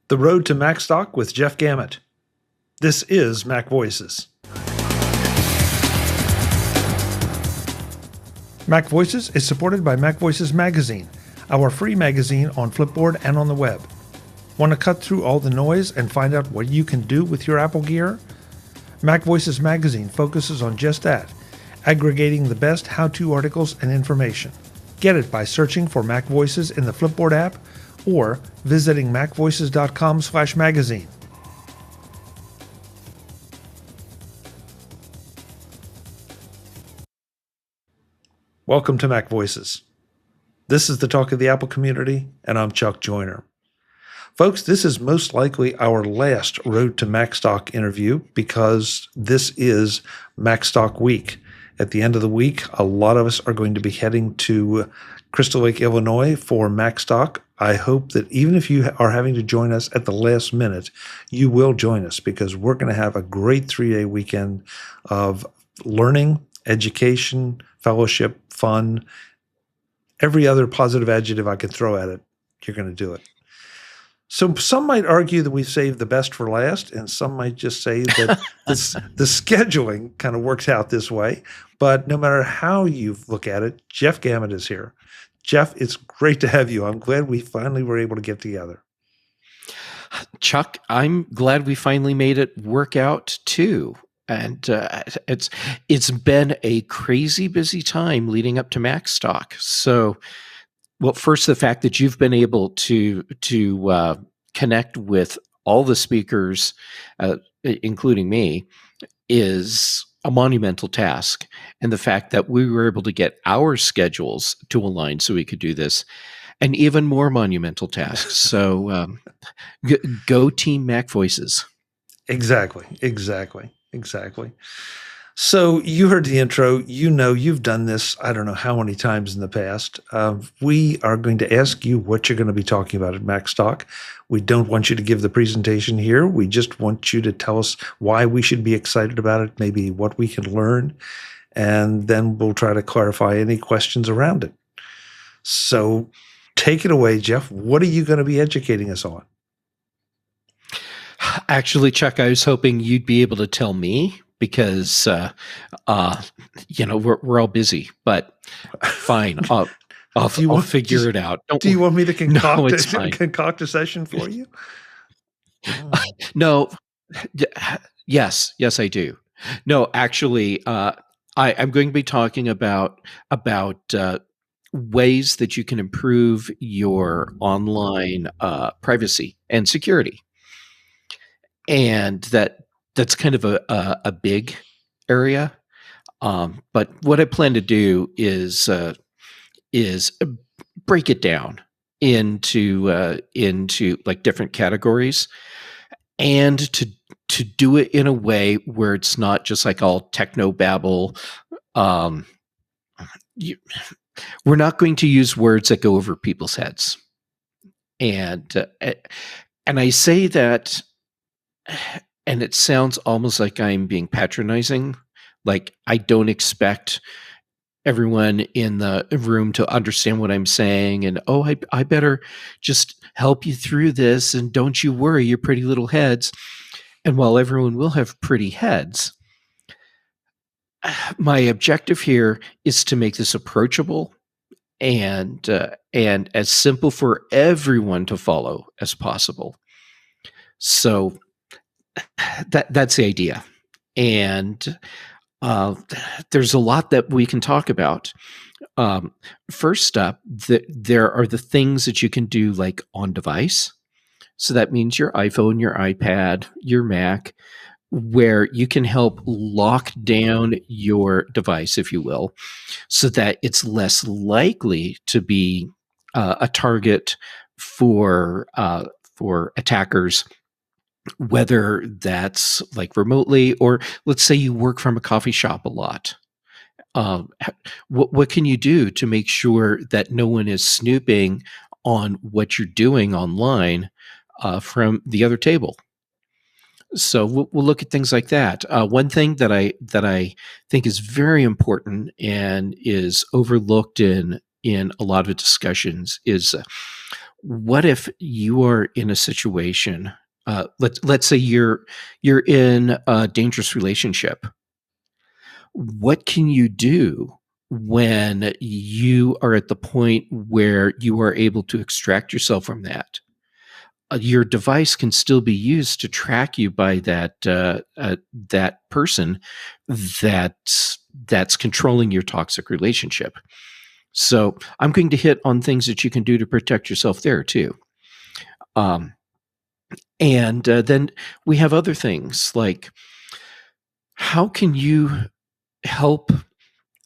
The Road to Macstock with Jeff Gamet. This is MacVoices. MacVoices is supported by MacVoices Magazine, our free magazine on Flipboard and on the web. Want to cut through all the noise and find out what you can do with your Apple gear? MacVoices Magazine focuses on just that, aggregating the best how-to articles and information. Get it by searching for MacVoices in the Flipboard app or visiting macvoices.com/magazine. Welcome to MacVoices. This is the talk of the Apple community, and I'm Chuck Joyner. Folks, this is most likely our last Road to Macstock interview because this is Macstock Week. At the end of the week, a lot of us are going to be heading to Crystal Lake, Illinois for Macstock. I hope that even if you are having to join us at the last minute, you will join us because we're going to have a great 3-day weekend of learning, education, fellowship, fun, every other positive adjective I could throw at it. You're going to do it. So some might argue that we've saved the best for last, and some might just say that the scheduling kind of works out this way. But no matter how you look at it, Jeff Gamet is here. Jeff, it's great to have you. I'm glad we finally were able to get together. Chuck, I'm glad we finally made it work out too. And it's been a crazy busy time leading up to Macstock. So, well, first, the fact that you've been able to connect with all the speakers, including me, is a monumental task. And the fact that we were able to get our schedules to align so we could do this, an even more monumental task. So, go Team MacVoices. Exactly. So you heard the intro. You know you've done this, I don't know how many times in the past. We are going to ask you what you're going to be talking about at Macstock. We don't want you to give the presentation here. We just want you to tell us why we should be excited about it, maybe what we can learn, and then we'll try to clarify any questions around it. So take it away, Jeff. What are you going to be educating us on? Actually, Chuck, I was hoping you'd be able to tell me because, we're all busy, but fine. I'll figure it out. Do you want me to concoct a session for you? No. Yes, I do. No, actually, I'm going to be talking about ways that you can improve your online privacy and security. And that's kind of a big area. But what I plan to do is break it down into like different categories, and to do it in a way where it's not just like all techno babble. We're not going to use words that go over people's heads, and I say that. And it sounds almost like I'm being patronizing. Like I don't expect everyone in the room to understand what I'm saying. And, I better just help you through this. And don't you worry, your pretty little heads. And while everyone will have pretty heads, my objective here is to make this approachable and as simple for everyone to follow as possible. So that's the idea. And there's a lot that we can talk about. First up, there are the things that you can do like on device. So that means your iPhone, your iPad, your Mac, where you can help lock down your device, if you will, so that it's less likely to be a target for attackers, whether that's like remotely or let's say you work from a coffee shop a lot. What can you do to make sure that no one is snooping on what you're doing online from the other table? So we'll look at things like that. One thing that I think is very important and is overlooked in a lot of discussions is what if you are in a situation, let's say you're in a dangerous relationship. What can you do when you are at the point where you are able to extract yourself from that? Your device can still be used to track you by that person that's controlling your toxic relationship. So I'm going to hit on things that you can do to protect yourself there too. And then we have other things like, how can you help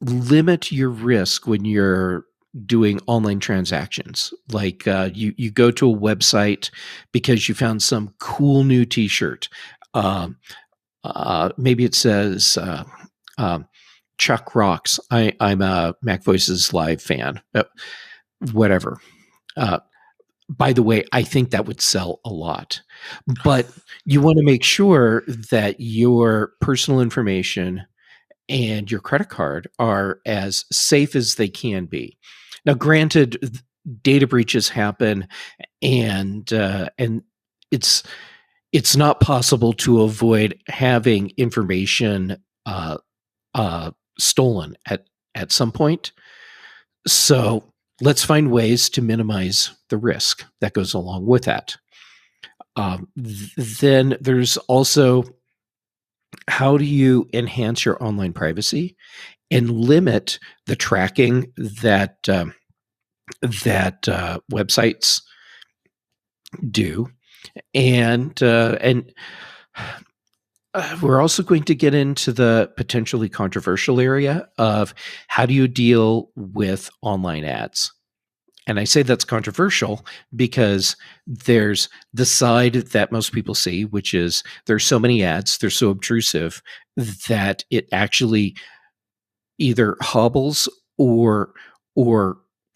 limit your risk when you're doing online transactions? Like you go to a website because you found some cool new T-shirt. Maybe it says Chuck rocks. I'm a MacVoices Live fan. Whatever. By the way, I think that would sell a lot. But you want to make sure that your personal information and your credit card are as safe as they can be. Now, granted, data breaches happen, and it's not possible to avoid having information stolen at some point. So let's find ways to minimize the risk that goes along with that. Then there's also, how do you enhance your online privacy and limit the tracking that websites do? And we're also going to get into the potentially controversial area of, how do you deal with online ads? And I say that's controversial because there's the side that most people see, which is there's so many ads, they're so obtrusive that it actually either hobbles or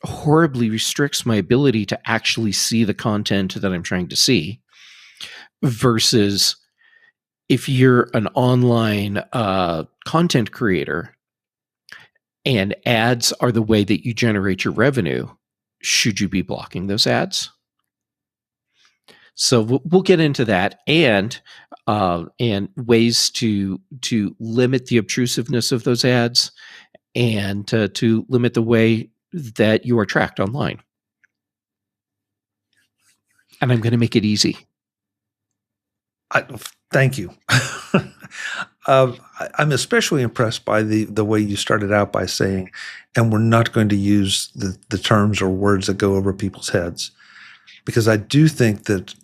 horribly restricts my ability to actually see the content that I'm trying to see. Versus if you're an online content creator and ads are the way that you generate your revenue, should you be blocking those ads? So we'll get into that, and ways to limit the obtrusiveness of those ads, and to limit the way that you are tracked online. And I'm going to make it easy. Thank you. I'm especially impressed by the way you started out by saying, and we're not going to use the terms or words that go over people's heads, because I do think that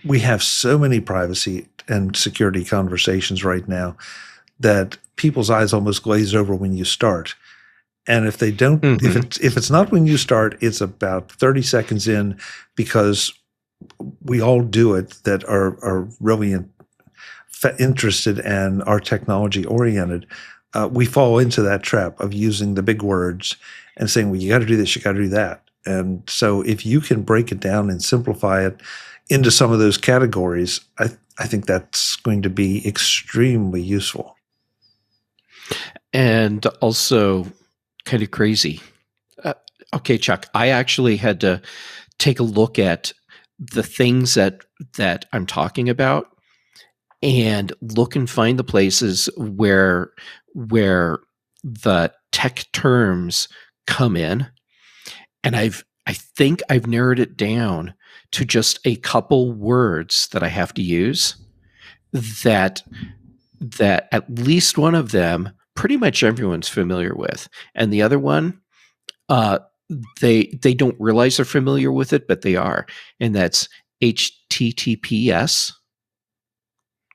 we have so many privacy and security conversations right now that people's eyes almost glaze over when you start. And if they don't, if it's not when you start, it's about 30 seconds in, because we all do it that are really interested and are technology oriented. We fall into that trap of using the big words and saying, well, you got to do this, you got to do that. And so if you can break it down and simplify it into some of those categories, I think that's going to be extremely useful. And also kind of crazy. Okay, Chuck, I actually had to take a look at the things that I'm talking about and look and find the places where the tech terms come in. And I think I've narrowed it down to just a couple words that I have to use, that at least one of them pretty much everyone's familiar with. And the other one, they don't realize they're familiar with it, but they are. And that's HTTPS,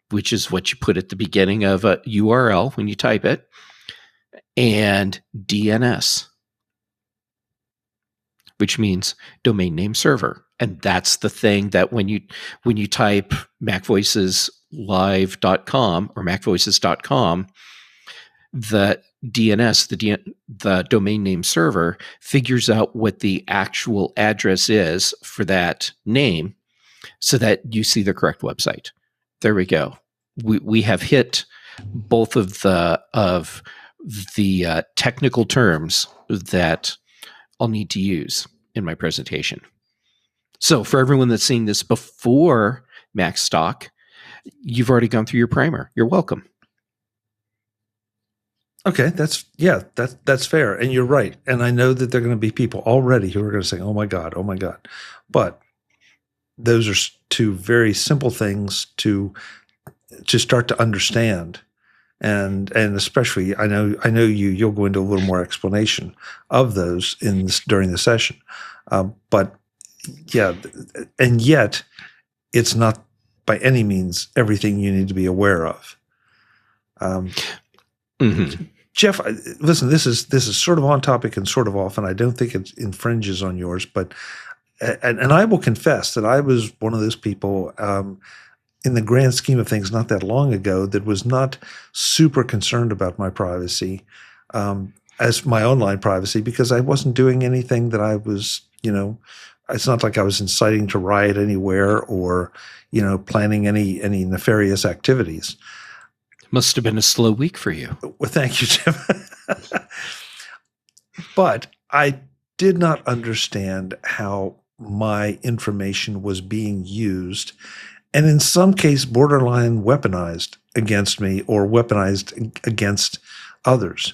which is what you put at the beginning of a URL when you type it, and DNS, which means domain name server. And that's the thing that when you type MacVoicesLive.com or MacVoices.com, the DNS, the domain name server, figures out what the actual address is for that name so that you see the correct website. There we go. We have hit both of the technical terms that I'll need to use in my presentation. So for everyone that's seeing this before Macstock, you've already gone through your primer. You're welcome. Okay, that's fair, and you're right. And I know that there are going to be people already who are going to say, "Oh my God, oh my God," but those are two very simple things to start to understand, and especially I know you'll go into a little more explanation of those during the session, but yeah, and yet it's not by any means everything you need to be aware of. Jeff, listen, this is sort of on topic and sort of off, and I don't think it infringes on yours, but and I will confess that I was one of those people in the grand scheme of things not that long ago that was not super concerned about my privacy as my online privacy, because I wasn't doing anything that I was, it's not like I was inciting to riot anywhere or, planning any nefarious activities. Must have been a slow week for you. Well, thank you, Jim. But I did not understand how my information was being used, and in some case borderline weaponized against me or weaponized against others.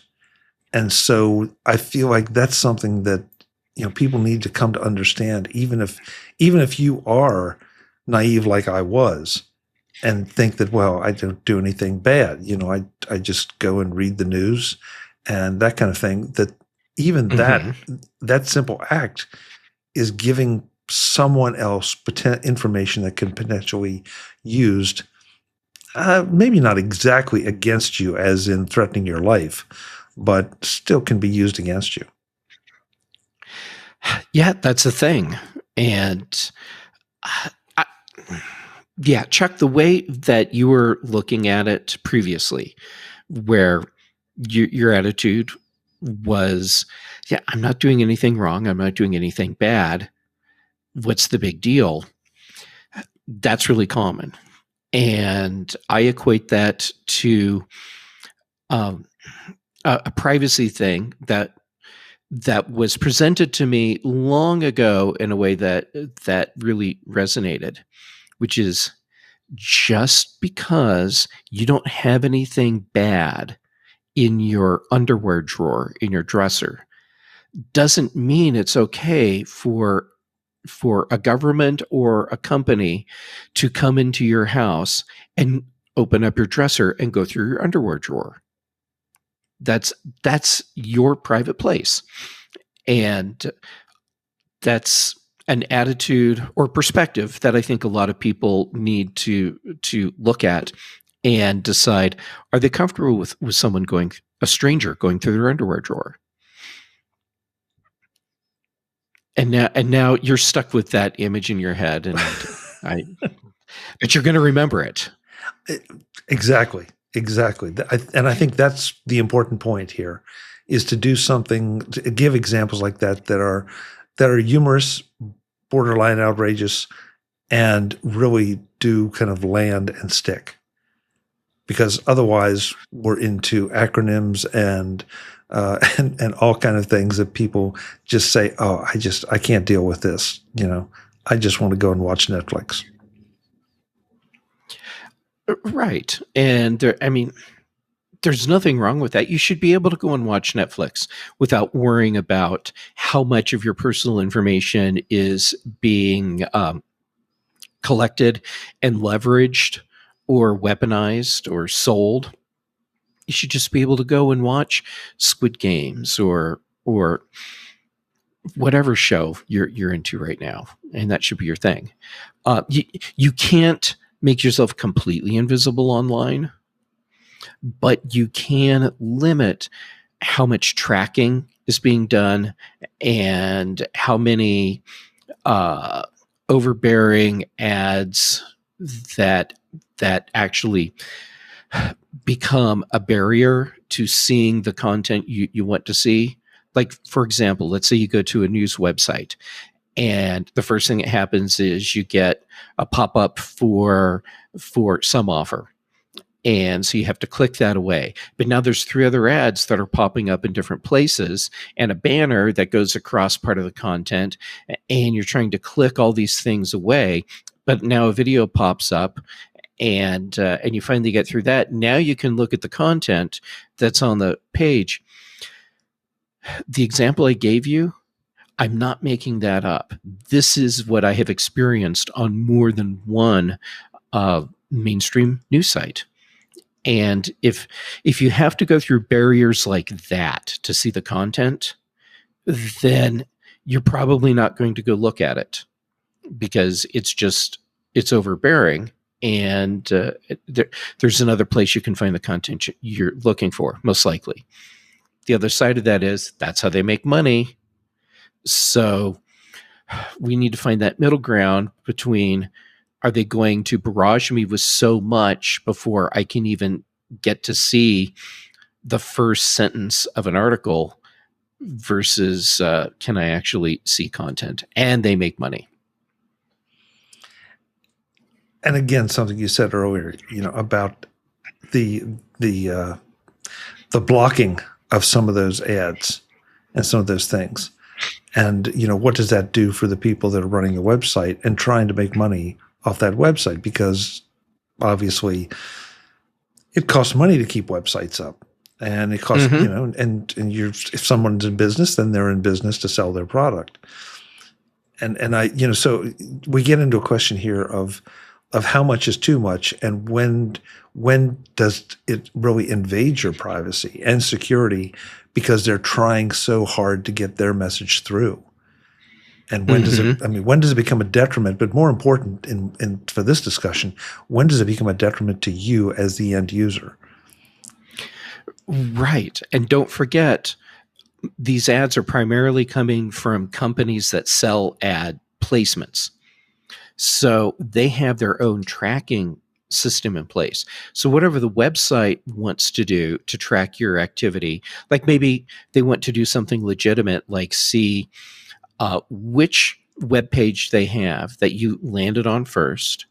And so I feel like that's something that people need to come to understand, even if you are naive like I was and think that, well, I don't do anything bad. I just go and read the news and that kind of thing. That even that simple act is giving someone else information that can potentially used, maybe not exactly against you as in threatening your life, but still can be used against you. Yeah, that's a thing. And Chuck, the way that you were looking at it previously, where your attitude was, I'm not doing anything wrong. I'm not doing anything bad. What's the big deal? That's really common. And I equate that to a privacy thing that was presented to me long ago in a way that really resonated, which is just because you don't have anything bad in your underwear drawer, in your dresser, doesn't mean it's okay for a government or a company to come into your house and open up your dresser and go through your underwear drawer. That's your private place. And that's an attitude or perspective that I think a lot of people need to look at and decide, are they comfortable with someone a stranger going through their underwear drawer? And now you're stuck with that image in your head, and but you're going to remember it. Exactly. And I think that's the important point here, is to do something, to give examples like that are humorous, borderline outrageous, and really do kind of land and stick. Because otherwise we're into acronyms and all kind of things that people just say, oh, I can't deal with this. I just want to go and watch Netflix. Right. And there's nothing wrong with that. You should be able to go and watch Netflix without worrying about how much of your personal information is being collected and leveraged or weaponized or sold. You should just be able to go and watch Squid Games or whatever show you're into right now, and that should be your thing. You can't make yourself completely invisible online, but you can limit how much tracking is being done and how many overbearing ads that actually become a barrier to seeing the content you want to see. Like, for example, let's say you go to a news website and the first thing that happens is you get a pop-up for some offer. And so you have to click that away. But now there's 3 other ads that are popping up in different places and a banner that goes across part of the content. And you're trying to click all these things away. But now a video pops up and you finally get through that. Now you can look at the content that's on the page. The example I gave you, I'm not making that up. This is what I have experienced on more than one mainstream news site. And if you have to go through barriers like that to see the content, then you're probably not going to go look at it because it's overbearing. And there's another place you can find the content you're looking for, most likely. The other side of that is that's how they make money. So we need to find that middle ground between, are they going to barrage me with so much before I can even get to see the first sentence of an article versus can I actually see content and they make money? And again, something you said earlier, about the blocking of some of those ads and some of those things. And, what does that do for the people that are running a website and trying to make money off that website? Because obviously it costs money to keep websites up, and it costs, and if someone's in business, then they're in business to sell their product. And I, so we get into a question here of how much is too much, and when does it really invade your privacy and security because they're trying so hard to get their message through? And when does it? I mean, when does it become a detriment? But more important, in for this discussion, when does it become a detriment to you as the end user? Right, and don't forget, these ads are primarily coming from companies that sell ad placements. So they have their own tracking system in place. So whatever the website wants to do to track your activity, like maybe they want to do something legitimate, like see which web page they have that you landed on first.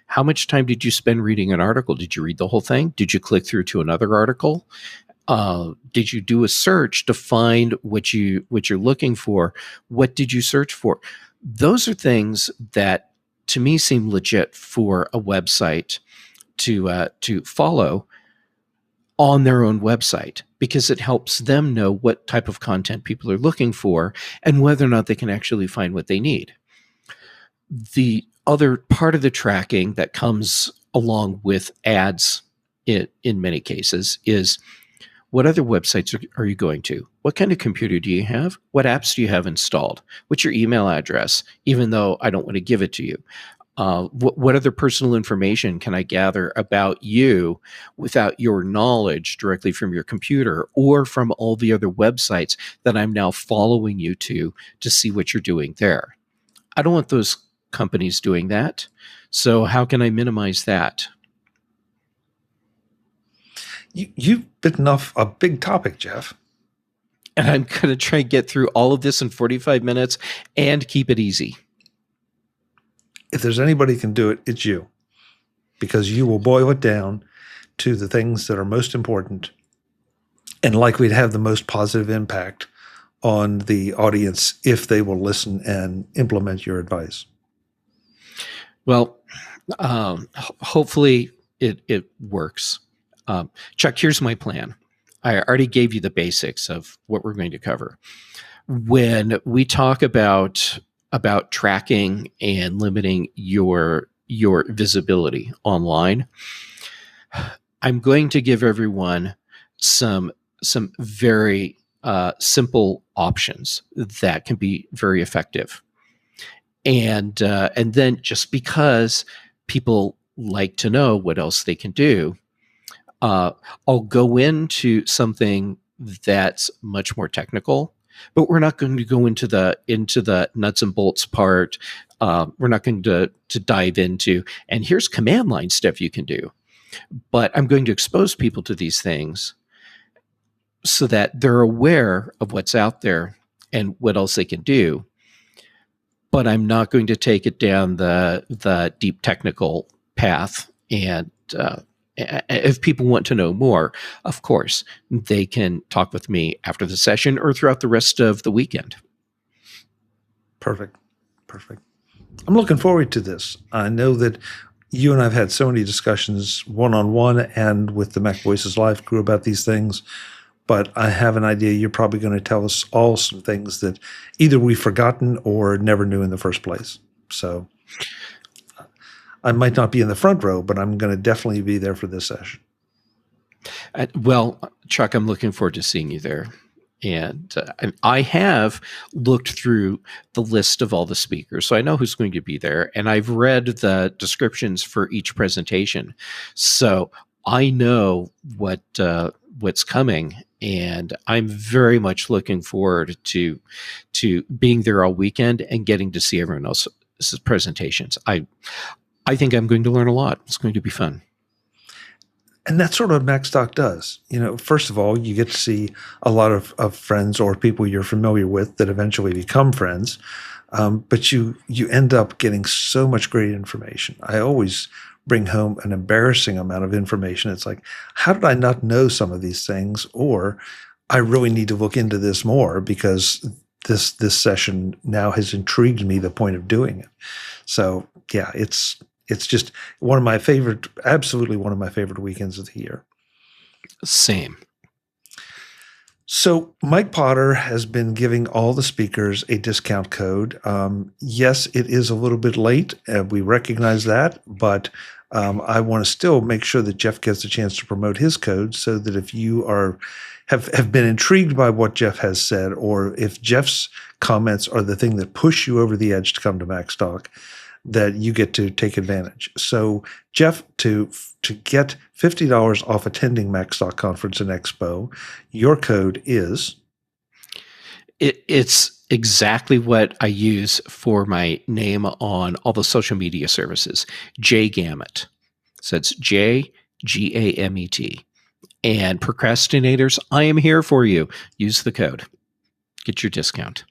How much time did you spend reading an article? Did you read the whole thing? Did you click through to another article? Did you do a search to find what you're looking for? What did you search for? Those are things that to me seem legit for a website to follow on their own website, because it helps them know what type of content people are looking for and whether or not they can actually find what they need. The other part of the tracking that comes along with ads in many cases is, what other websites are you going to? What kind of computer do you have? What apps do you have installed? What's your email address, even though I don't want to give it to you? What other personal information can I gather about you without your knowledge directly from your computer or from all the other websites that I'm now following you to see what you're doing there? I don't want those companies doing that. So how can I minimize that? You've bitten off a big topic, Jeff. And I'm going to try and get through all of this in 45 minutes and keep it easy. If there's anybody who can do it, it's you, because you will boil it down to the things that are most important and likely to have the most positive impact on the audience if they will listen and implement your advice. Well, hopefully it works. Chuck, here's my plan. I already gave you the basics of what we're going to cover. When we talk about tracking and limiting your visibility online, I'm going to give everyone some very simple options that can be very effective. And then, just because people like to know what else they can do, I'll go into something that's much more technical, but we're not going to go into the nuts and bolts part. We're not going to dive into, and here's command line stuff you can do. But I'm going to expose people to these things so that they're aware of what's out there and what else they can do. But I'm not going to take it down the deep technical path and if people want to know more, of course, they can talk with me after the session or throughout the rest of the weekend. Perfect. I'm looking forward to this. I know that you and I have had so many discussions one-on-one and with the MacVoices Live crew about these things, but I have an idea you're probably going to tell us all some things that either we've forgotten or never knew in the first place. So I might not be in the front row, but I'm going to definitely be there for this session. Well, Chuck, I'm looking forward to seeing you there. And I have looked through the list of all the speakers, so I know who's going to be there. And I've read the descriptions for each presentation, so I know what's coming. And I'm very much looking forward to being there all weekend and getting to see everyone else's presentations. I think I'm going to learn a lot. It's going to be fun. And that's sort of what Macstock does. First of all, you get to see a lot of friends or people you're familiar with that eventually become friends. But you end up getting so much great information. I always bring home an embarrassing amount of information. It's like, how did I not know some of these things? Or I really need to look into this more because this session now has intrigued me to the point of doing it. So yeah, it's just absolutely one of my favorite weekends of the year. Same. So Mike Potter has been giving all the speakers a discount code. Yes, it is a little bit late. We recognize that, but I want to still make sure that Jeff gets a chance to promote his code so that if you have been intrigued by what Jeff has said, or if Jeff's comments are the thing that push you over the edge to come to Macstock, that you get to take advantage. So Jeff, to get $50 off attending Macstock Conference and Expo, your code is? It's exactly what I use for my name on all the social media services, J Gamet. So it's JGAMET. And procrastinators, I am here for you. Use the code. Get your discount.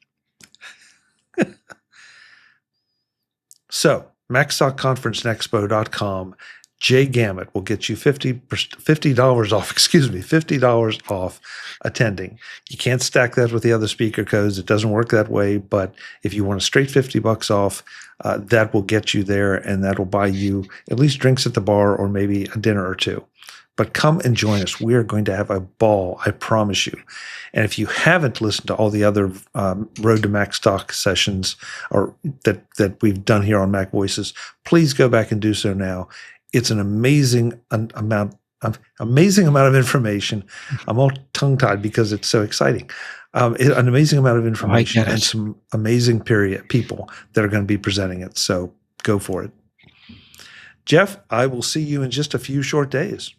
So, MacstockConferenceandExpo.com, J Gamet will get you $50 off, $50 off attending. You can't stack that with the other speaker codes. It doesn't work that way, but if you want a straight $50 off, that will get you there, and that will buy you at least drinks at the bar or maybe a dinner or two. But come and join us. We are going to have a ball, I promise you. And if you haven't listened to all the other Road to Macstock sessions or that we've done here on MacVoices, please go back and do so now. It's an amazing amount of information. I'm all tongue-tied because it's so exciting. An amazing amount of information and some amazing people that are going to be presenting it. So go for it. Jeff, I will see you in just a few short days.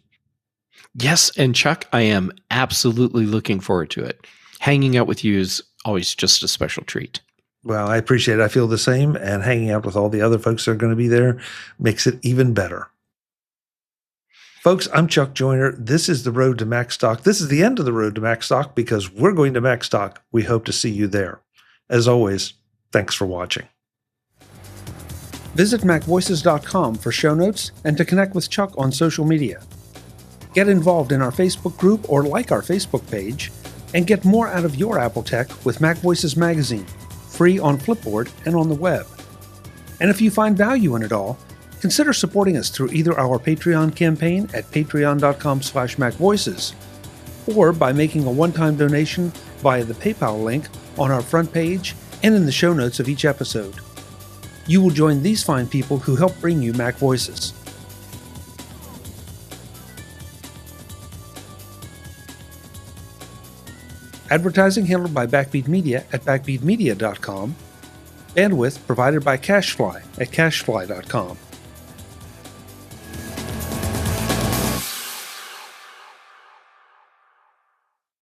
Yes, and Chuck, I am absolutely looking forward to it. Hanging out with you is always just a special treat. Well, I appreciate it. I feel the same, and hanging out with all the other folks that are going to be there makes it even better. Folks, I'm Chuck Joyner. This is the Road to Macstock. This is the end of the Road to Macstock because we're going to Macstock. We hope to see you there. As always, thanks for watching. Visit MacVoices.com for show notes and to connect with Chuck on social media. Get involved in our Facebook group or like our Facebook page, and get more out of your Apple tech with MacVoices Magazine, free on Flipboard and on the web. And if you find value in it all, consider supporting us through either our Patreon campaign at patreon.com/MacVoices, or by making a one-time donation via the PayPal link on our front page and in the show notes of each episode. You will join these fine people who help bring you MacVoices. Advertising handled by Backbeat Media at backbeatmedia.com. Bandwidth provided by CashFly at cashfly.com.